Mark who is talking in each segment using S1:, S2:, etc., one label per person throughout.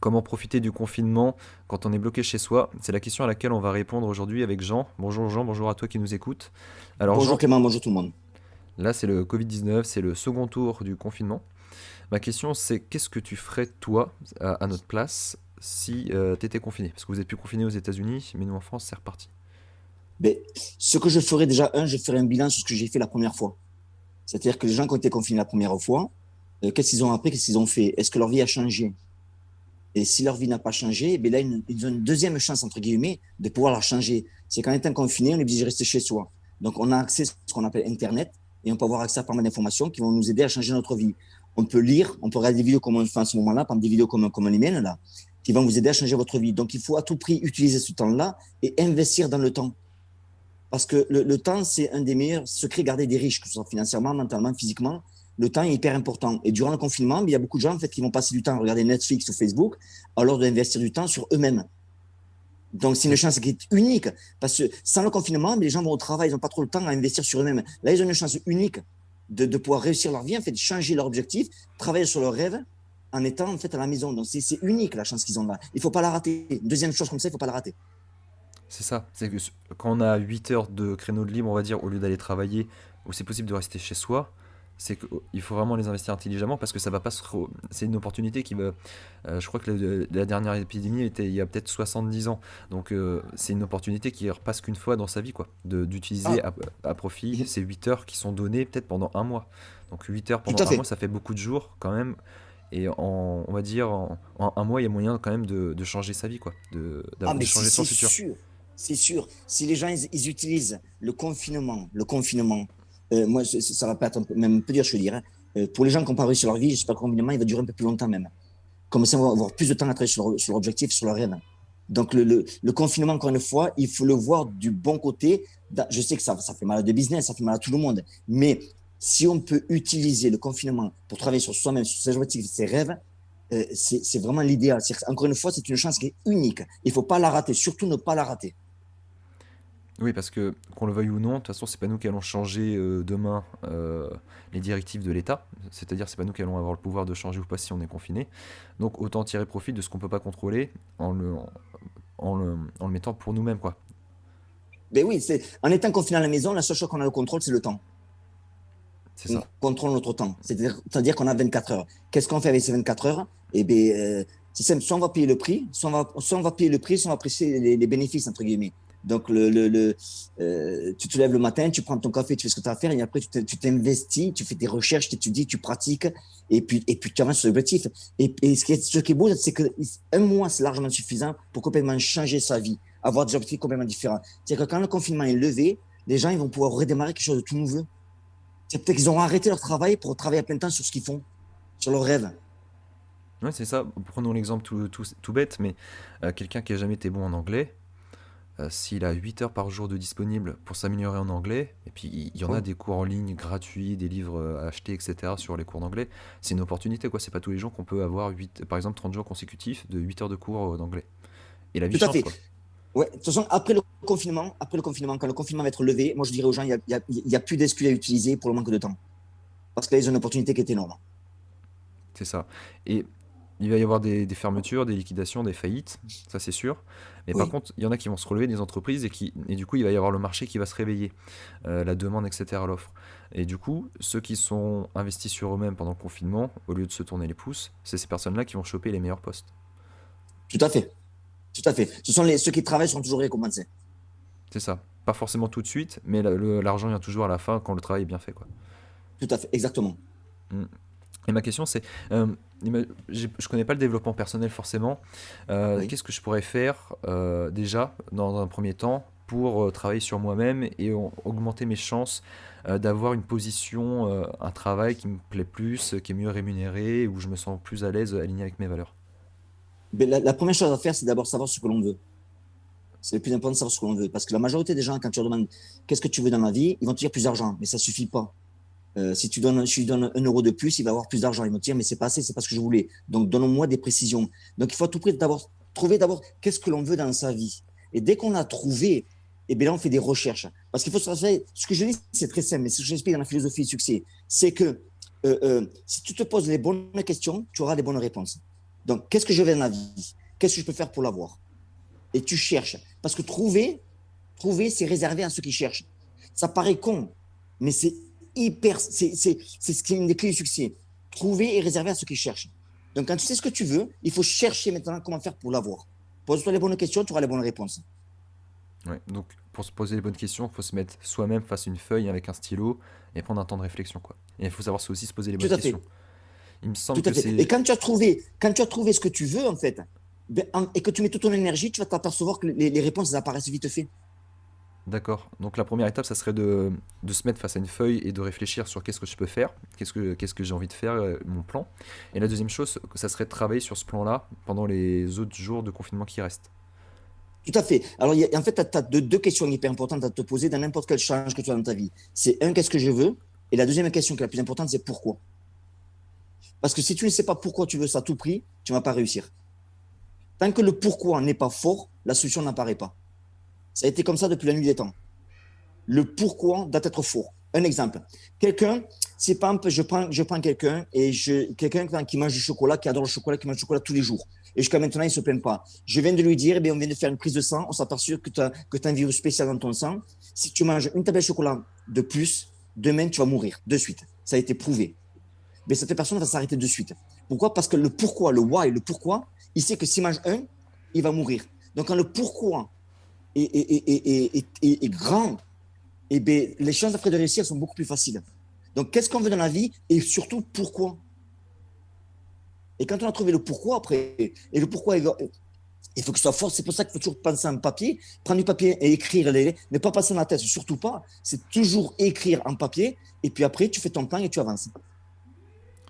S1: Comment profiter du confinement quand on est bloqué chez soi? C'est la question à laquelle on va répondre aujourd'hui avec Jean, bonjour à toi qui nous écoutes. Alors
S2: Bonjour
S1: Jean,
S2: Clément, bonjour tout le monde.
S1: là c'est le Covid-19, c'est le second tour du confinement. Ma question c'est qu'est-ce que tu ferais toi à notre place si tu étais confiné? Parce que vous êtes plus confiné aux États-Unis, mais nous en France c'est reparti.
S2: Ben, ce que je ferai déjà, je ferai un bilan sur ce que j'ai fait la première fois. C'est-à-dire que les gens qui ont été confinés la première fois, qu'est-ce qu'ils ont appris, qu'est-ce qu'ils ont fait? Est-ce que leur vie a changé? Et si leur vie n'a pas changé, ben là, ils ont une deuxième chance, entre guillemets, de pouvoir la changer. C'est qu'en étant confiné, on est obligé de rester chez soi. Donc, on a accès à ce qu'on appelle Internet et on peut avoir accès à pas mal d'informations qui vont nous aider à changer notre vie. On peut lire, on peut regarder des vidéos comme on fait en ce moment-là, par exemple des vidéos comme les miennes, là, qui vont vous aider à changer votre vie. Donc, il faut à tout prix utiliser ce temps-là et investir dans le temps. Parce que le temps, c'est un des meilleurs secrets gardés des riches, que ce soit financièrement, mentalement, physiquement. Le temps est hyper important. Et durant le confinement, il y a beaucoup de gens en fait, qui vont passer du temps à regarder Netflix ou Facebook, alors d'investir du temps sur eux-mêmes. Donc, c'est une
S1: C'est
S2: chance qui est unique. Parce que sans le confinement, les gens vont au travail, ils n'ont pas trop le temps à investir sur eux-mêmes. Là, ils ont une chance unique de pouvoir réussir leur vie, en fait, changer leur objectif, travailler sur leurs rêves en étant en fait à la maison. Donc, c'est unique la chance qu'ils ont là. Il ne faut pas la rater. Deuxième chose comme ça, il ne faut pas la rater.
S1: c'est ça, c'est que quand on a 8 heures de créneau de libre, on va dire, au lieu d'aller travailler, ou c'est possible de rester chez soi, c'est qu'il faut vraiment les investir intelligemment parce que ça va pas c'est une opportunité qui va. Je crois que la dernière épidémie était il y a peut-être 70 ans. Donc c'est une opportunité qui repasse qu'une fois dans sa vie, quoi. D'utiliser
S2: Ah,
S1: à profit ces 8 heures qui sont données peut-être pendant un mois. Donc 8 heures
S2: tout
S1: pendant
S2: à
S1: un mois,
S2: fait.
S1: ça fait beaucoup de jours quand même. Et on va dire, en un mois, il y a moyen quand même de changer sa vie, quoi.
S2: Ah,
S1: De
S2: mais
S1: changer son
S2: c'est
S1: futur.
S2: sûr, c'est sûr. Si les gens ils utilisent le confinement, moi ça va pas être même un peu dur, je veux dire. Hein. Pour les gens qui n'ont pas réussi leur vie, j'espère que le confinement il va durer un peu plus longtemps même. Comme ça, on va avoir plus de temps à travailler sur leur objectif, sur leur rêve. Donc le confinement, encore une fois, il faut le voir du bon côté. Je sais que ça fait mal à de business, ça fait mal à tout le monde, mais si on peut utiliser le confinement pour travailler sur soi-même, sur ses objectifs, ses rêves, c'est vraiment l'idéal. Encore une fois, c'est une chance qui est unique. Il ne faut pas la rater, surtout ne pas la rater.
S1: Oui, parce que qu'on le veuille ou non, de toute façon, c'est pas nous qui allons changer demain les directives de l'État. C'est-à-dire, c'est pas nous qui allons avoir le pouvoir de changer ou pas si on est confiné. Donc, autant tirer profit de ce qu'on peut pas contrôler en le mettant pour nous-mêmes, quoi.
S2: Mais oui, en étant confiné à la maison, la seule chose qu'on a le contrôle, c'est le temps.
S1: C'est
S2: On
S1: ça.
S2: contrôle notre temps. C'est-à-dire qu'on a 24 heures. Qu'est-ce qu'on fait avec ces 24 heures? Eh bien, c'est simple. Soit on va payer le prix, soit on va payer le prix, soit on va apprécier les bénéfices, entre guillemets. Donc, tu te lèves le matin, tu prends ton café, tu fais ce que tu as à faire, et après, tu t'investis, tu fais tes recherches, tu étudies, tu pratiques, et puis tu avances sur l'objectif. Et ce qui est beau, c'est qu'un mois, c'est largement suffisant pour complètement changer sa vie, avoir des objectifs complètement différents. C'est-à-dire que quand le confinement est levé, les gens ils vont pouvoir redémarrer quelque chose de tout nouveau. C'est peut-être qu'ils ont arrêté leur travail pour travailler à plein temps sur ce qu'ils font, sur leurs rêves.
S1: Ouais, c'est ça. Prenons l'exemple tout bête, mais quelqu'un qui a jamais été bon en anglais, s'il a 8 heures par jour de disponible pour s'améliorer en anglais, et puis il y en a
S2: Ouais.
S1: des cours en ligne gratuits, des livres à acheter, etc. sur les cours d'anglais, c'est une opportunité, quoi. C'est pas tous les jours qu'on peut avoir par exemple 30 jours consécutifs de 8 heures de cours d'anglais. Et la vie
S2: Tout à
S1: change,
S2: fait.
S1: quoi.
S2: Ouais. De toute façon, après le confinement, quand le confinement va être levé, moi je dirais aux gens, il y a plus d'excuses à utiliser pour le manque de temps. Parce que là, ils ont une opportunité qui est énorme.
S1: C'est ça. Et il va y avoir des fermetures, des liquidations, des faillites, ça c'est sûr. Mais par
S2: Oui.
S1: contre, il y en a qui vont se relever, des entreprises, et du coup, il va y avoir le marché qui va se réveiller, la demande, etc., l'offre. Et du coup, ceux qui sont investis sur eux-mêmes pendant le confinement, au lieu de se tourner les pouces, c'est ces personnes-là qui vont choper les meilleurs postes.
S2: Tout à fait. Tout à fait. Ceux qui travaillent seront toujours récompensés.
S1: C'est ça. Pas forcément tout de suite, mais l'argent vient toujours à la fin quand le travail est bien fait, quoi.
S2: Tout à fait. Exactement.
S1: Mm. Et ma question c'est, euh, je connais pas le développement personnel forcément.
S2: Oui.
S1: Qu'est-ce que je pourrais faire déjà dans un premier temps pour travailler sur moi-même et augmenter mes chances d'avoir une position, un travail qui me plaît plus, qui est mieux rémunéré, où je me sens plus à l'aise, aligné avec mes valeurs.
S2: Mais la première chose à faire, c'est d'abord savoir ce que l'on veut. C'est le plus important de savoir ce que l'on veut. Parce que la majorité des gens, quand tu leur demandes qu'est-ce que tu veux dans la vie, ils vont te dire plus d'argent. Mais ça suffit pas. Si je lui donne 1 euro de plus, il va avoir plus d'argent. Il va me dire, mais c'est pas assez, c'est pas ce que je voulais. Donc, donne-moi des précisions. Donc, il faut à tout prix d'abord trouver d'abord qu'est-ce que l'on veut dans sa vie. Et dès qu'on a trouvé, et bien là, on fait des recherches. Parce qu'il faut se rassurer, ce que je dis, c'est très simple, mais ce que j'explique dans la philosophie du succès, c'est que si tu te poses les bonnes questions, tu auras les bonnes réponses. Donc, qu'est-ce que je veux dans la vie? Qu'est-ce que je peux faire pour l'avoir? Et tu cherches. Parce que trouver, c'est réservé à ceux qui cherchent. Ça paraît con, mais c'est hyper, c'est ce qui est une des clés du succès. Trouver est réservé à ceux qui cherchent. Donc, quand tu sais ce que tu veux, il faut chercher maintenant comment faire pour l'avoir. Pose-toi les bonnes questions, tu auras les bonnes réponses.
S1: Ouais, donc pour se poser les bonnes questions, il faut se mettre soi-même face à une feuille avec un stylo et prendre un temps de réflexion, quoi. Et il faut savoir aussi se poser les
S2: Tout
S1: bonnes
S2: à
S1: questions.
S2: fait.
S1: Il me semble
S2: Tout
S1: que
S2: à fait. Et
S1: c'est...
S2: quand tu as trouvé ce que tu veux, en fait, et que tu mets toute ton énergie, tu vas t'apercevoir que les réponses elles apparaissent vite fait.
S1: D'accord. Donc la première étape, ça serait de se mettre face à une feuille et de réfléchir sur qu'est-ce que je peux faire, qu'est-ce que j'ai envie de faire, mon plan. Et la deuxième chose, ça serait de travailler sur ce plan-là pendant les autres jours de confinement qui restent.
S2: Tout à fait. Alors, en fait, tu as deux questions hyper importantes à te poser dans n'importe quel challenge que tu as dans ta vie. C'est un, qu'est-ce que je veux? Et la deuxième question qui est la plus importante, c'est pourquoi. Parce que si tu ne sais pas pourquoi tu veux ça à tout prix, tu ne vas pas réussir. Tant que le pourquoi n'est pas fort, la solution n'apparaît pas. Ça a été comme ça depuis la nuit des temps. Le pourquoi doit être fort. Un exemple. Quelqu'un, c'est pas un peu, je prends quelqu'un et quelqu'un qui mange du chocolat, qui adore le chocolat, qui mange du chocolat tous les jours. Et jusqu'à maintenant, il ne se plaint pas. Je viens de lui dire, on vient de faire une prise de sang, on s'aperçoit que tu as un virus spécial dans ton sang. Si tu manges une tablette de chocolat de plus, demain, tu vas mourir de suite. Ça a été prouvé. Mais cette personne va s'arrêter de suite. Pourquoi? Parce que le pourquoi, le why, le pourquoi, il sait que s'il mange un, il va mourir. Donc, quand le pourquoi est grand, et bien, les chances après de réussir sont beaucoup plus faciles. Donc, qu'est-ce qu'on veut dans la vie et surtout pourquoi? Et quand on a trouvé le pourquoi après, et le pourquoi, il faut que ce soit fort. C'est pour ça qu'il faut toujours penser en papier, prendre du papier et écrire, ne pas passer dans la tête, surtout pas. C'est toujours écrire en papier et puis après, tu fais ton plan et tu avances.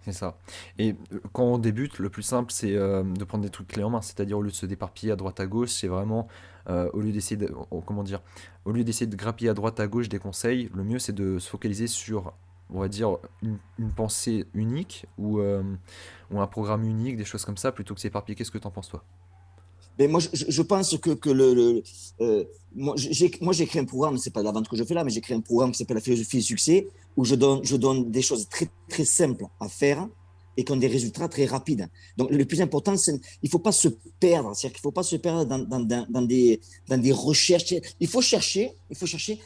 S1: C'est ça. Et quand on débute, le plus simple, c'est de prendre des trucs clés en main. C'est-à-dire, au lieu de se d'éparpiller à droite à gauche, c'est vraiment, au lieu d'essayer de, comment dire, au lieu d'essayer de grappiller à droite à gauche des conseils, le mieux, c'est de se focaliser sur, on va dire, une pensée unique ou un programme unique, des choses comme ça, plutôt que s'éparpiller. Qu'est-ce que t'en penses, toi?
S2: Mais moi, je pense que moi, j'ai créé un programme, c'est pas la vente que je fais là, mais j'ai créé un programme qui s'appelle la philosophie du succès, où je donne des choses très, très simples à faire et qui ont des résultats très rapides. Donc, le plus important, il ne faut pas se perdre. C'est-à-dire qu'il ne faut pas se perdre dans des recherches. Il faut chercher,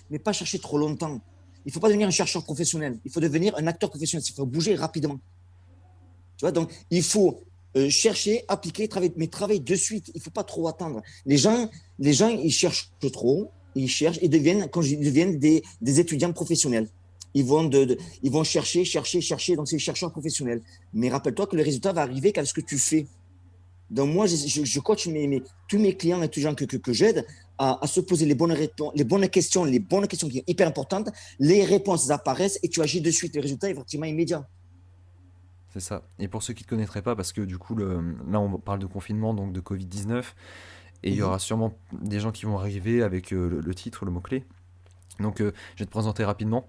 S2: mais pas chercher trop longtemps. Il ne faut pas devenir un chercheur professionnel. Il faut devenir un acteur professionnel. Il faut bouger rapidement. Tu vois, donc, il faut chercher, appliquer, travailler, mais travailler de suite. Il ne faut pas trop attendre. Les gens, ils cherchent trop, ils cherchent et deviennent des étudiants professionnels. Ils vont chercher, chercher, chercher, donc c'est des chercheurs professionnels. Mais rappelle-toi que le résultat va arriver qu'à ce que tu fais. Donc moi, je coach tous mes clients et tous les gens que j'aide à se poser les bonnes questions qui sont hyper importantes. Les réponses apparaissent et tu agis de suite. Le résultat est effectivement immédiat.
S1: C'est ça. Et pour ceux qui ne te connaîtraient pas, parce que du coup, là, on parle de confinement, donc de Covid-19, et il y
S2: Mhm.
S1: aura sûrement des gens qui vont arriver avec le titre, le mot-clé. Donc, je vais te présenter rapidement.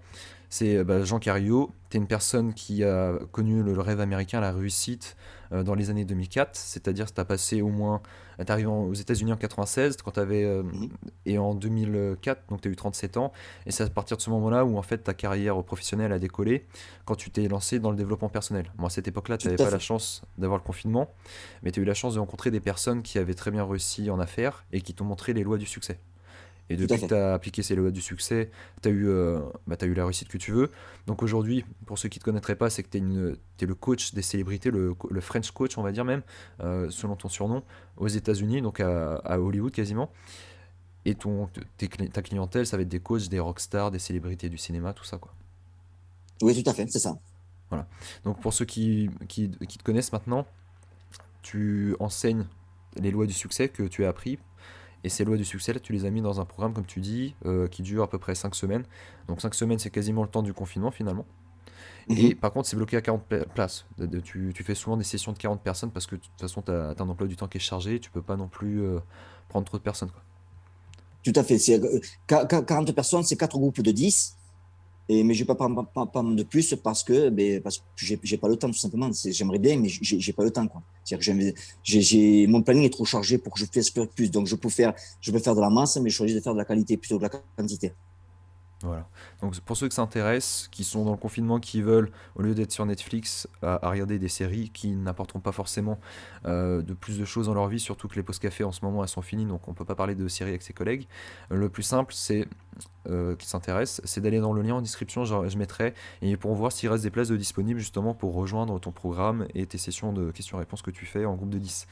S1: C'est Jean Cario. Tu es une personne qui a connu le rêve américain, la réussite dans les années 2004. C'est-à-dire que tu as passé au moins. Tu es arrivé aux États-Unis en 96 quand tu avais.
S2: Mhm.
S1: Et en 2004, donc tu as eu 37 ans. Et c'est à partir de ce moment-là où en fait ta carrière professionnelle a décollé quand tu t'es lancé dans le développement personnel. Moi, à cette époque-là, tu
S2: Tout
S1: n'avais
S2: à
S1: pas la
S2: fait.
S1: chance d'avoir le confinement, mais tu as eu la chance de rencontrer des personnes qui avaient très bien réussi en affaires et qui t'ont montré les lois du succès. Et
S2: Tout à
S1: depuis que tu
S2: fait.
S1: as appliqué ces lois du succès, t'as eu la réussite que tu veux. Donc aujourd'hui, pour ceux qui ne te connaîtraient pas, c'est que tu es le coach des célébrités, le French coach, on va dire même, selon ton surnom, aux États-Unis, donc à Hollywood quasiment. Et ta clientèle, ça va être des coachs, des rockstars, des célébrités du cinéma, tout ça, quoi.
S2: Oui, tout à fait, c'est ça.
S1: Voilà. Donc pour ceux qui te connaissent maintenant, tu enseignes les lois du succès que tu as appris. Et ces lois du succès, là, tu les as mis dans un programme, comme tu dis, qui dure à peu près 5 semaines. Donc 5 semaines, c'est quasiment le temps du confinement finalement. Et
S2: Mhm.
S1: par contre, c'est bloqué à 40 places. Tu fais souvent des sessions de 40 personnes parce que de toute façon, tu as un emploi du temps qui est chargé. Tu peux pas non plus prendre trop de personnes, quoi.
S2: Tout à fait. 40 personnes, c'est 4 groupes de 10. Mais je ne vais pas prendre de plus parce que j'ai pas le temps, tout simplement. J'aimerais bien, mais j'ai pas le temps, quoi. C'est-à-dire que mon planning est trop chargé pour que je fasse plus. Donc, je peux faire de la masse, mais je choisis de faire de la qualité plutôt que de la quantité.
S1: Voilà. Donc pour ceux que ça intéresse, qui sont dans le confinement, qui veulent, au lieu d'être sur Netflix, à regarder des séries qui n'apporteront pas forcément de plus de choses dans leur vie, surtout que les pauses café en ce moment elles sont finies, donc on peut pas parler de séries avec ses collègues. Le plus simple, c'est qui s'intéresse, c'est d'aller dans le lien en description, je mettrai, et pour voir s'il reste des places de disponibles justement pour rejoindre ton programme et tes sessions de questions-réponses que tu fais en groupe de 10.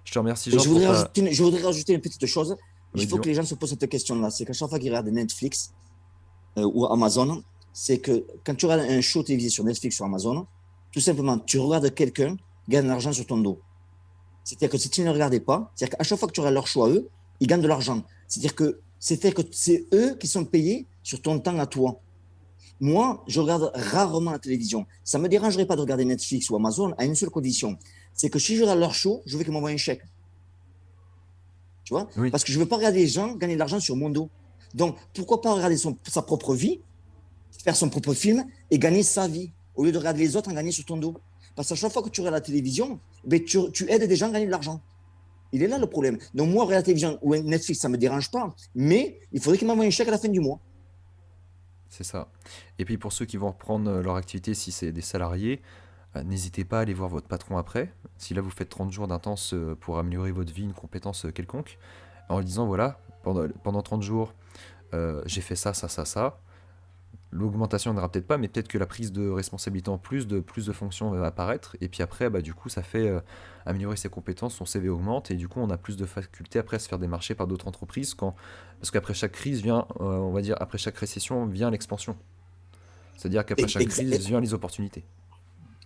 S1: Je te remercie
S2: Et
S1: Jean pour ta...
S2: je voudrais rajouter une petite chose. Il
S1: Oui,
S2: faut
S1: dis-moi.
S2: que les gens se posent cette question-là. C'est qu'à chaque fois qu'ils regardent Netflix ou Amazon, c'est que quand tu regardes un show télévisé sur Netflix ou Amazon, tout simplement, tu regardes quelqu'un gagner de l'argent sur ton dos. C'est-à-dire que si tu ne les regardais pas, c'est-à-dire qu'à chaque fois que tu regardes leur choix, eux, ils gagnent de l'argent. C'est-à-dire que c'est eux qui sont payés sur ton temps à toi. Moi, je regarde rarement la télévision. Ça ne me dérangerait pas de regarder Netflix ou Amazon à une seule condition. C'est que si je regarde leur show, je veux qu'ils m'envoient un chèque. Tu vois?
S1: Oui,
S2: Parce que je ne veux pas regarder les gens gagner de l'argent sur mon dos. Donc, pourquoi pas regarder sa propre vie, faire son propre film et gagner sa vie, au lieu de regarder les autres en gagner sur ton dos. Parce qu'à chaque fois que tu regardes la télévision, ben, tu aides des gens à gagner de l'argent. Il est là le problème. Donc, moi, regarder la télévision ou Netflix, ça ne me dérange pas. Mais il faudrait qu'ils m'envoient un chèque à la fin du mois.
S1: c'est ça. Et puis pour ceux qui vont reprendre leur activité, si c'est des salariés, n'hésitez pas à aller voir votre patron après. Si là vous faites 30 jours d'intense pour améliorer votre vie, une compétence quelconque, en lui disant voilà, pendant 30 jours, j'ai fait ça, ça, ça, ça. L'augmentation n'ira peut-être pas, mais peut-être que la prise de responsabilité en plus de fonctions va apparaître. Et puis après, bah, du coup, ça fait améliorer ses compétences, son CV augmente, et du coup, on a plus de faculté après à se faire démarcher par d'autres entreprises. Parce qu'après chaque crise vient, on va dire, après chaque récession vient l'expansion. C'est-à-dire qu'après chaque crise vient les opportunités.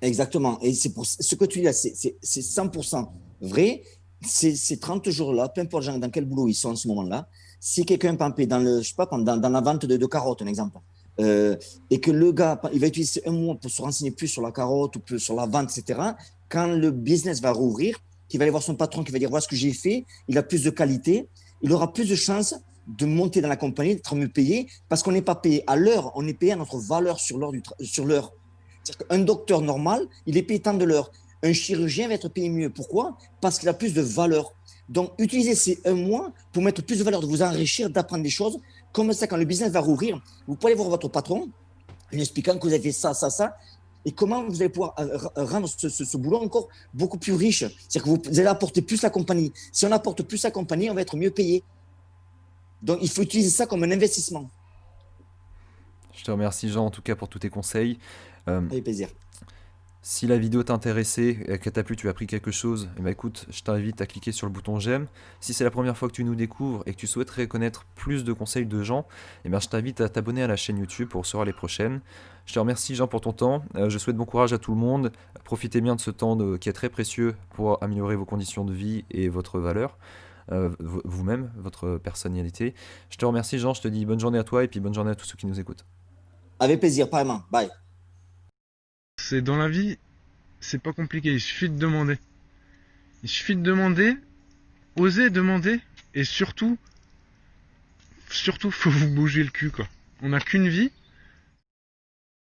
S2: Exactement. Et c'est pour ce que tu dis là, c'est 100% vrai. Ces 30 jours-là, peu importe dans quel boulot ils sont en ce moment-là, si quelqu'un, par exemple, je sais pas, dans la vente de carottes, un exemple, euh, et que le gars, il va utiliser un mois pour se renseigner plus sur la carotte ou sur la vente, etc., quand le business va rouvrir, qu'il va aller voir son patron, qui va dire, voilà ce que j'ai fait, il a plus de qualité, il aura plus de chances de monter dans la compagnie, d'être mieux payé, parce qu'on n'est pas payé à l'heure, on est payé à notre valeur sur l'heure. C'est-à-dire qu'un docteur normal, il est payé tant de l'heure. Un chirurgien va être payé mieux. Pourquoi? Parce qu'il a plus de valeur. Donc, utilisez ces un mois pour mettre plus de valeur, de vous enrichir, d'apprendre des choses. Comme ça, quand le business va rouvrir, vous pouvez aller voir votre patron en lui expliquant que vous avez fait ça, ça, ça, et comment vous allez pouvoir rendre ce boulot encore beaucoup plus riche. C'est-à-dire que vous allez apporter plus la compagnie. Si on apporte plus la compagnie, on va être mieux payé. Donc, il faut utiliser ça comme un investissement.
S1: Je te remercie Jean en tout cas pour tous tes conseils. Euh,
S2: Avec plaisir.
S1: Si la vidéo t'a intéressé, qu'elle t'a plu, tu as appris quelque chose, eh ben écoute, je t'invite à cliquer sur le bouton j'aime. Si c'est la première fois que tu nous découvres et que tu souhaiterais connaître plus de conseils de Jean, eh ben je t'invite à t'abonner à la chaîne YouTube pour recevoir les prochaines. Je te remercie Jean pour ton temps, je souhaite bon courage à tout le monde, profitez bien de ce temps qui est très précieux pour améliorer vos conditions de vie et votre valeur, vous-même, votre personnalité. Je te remercie Jean, je te dis bonne journée à toi et puis bonne journée à tous ceux qui nous écoutent.
S2: Avec plaisir, apparemment. Bye.
S3: C'est dans la vie, c'est pas compliqué, il suffit de demander. Il suffit de demander, oser demander, et surtout, faut vous bouger le cul, quoi. On n'a qu'une vie,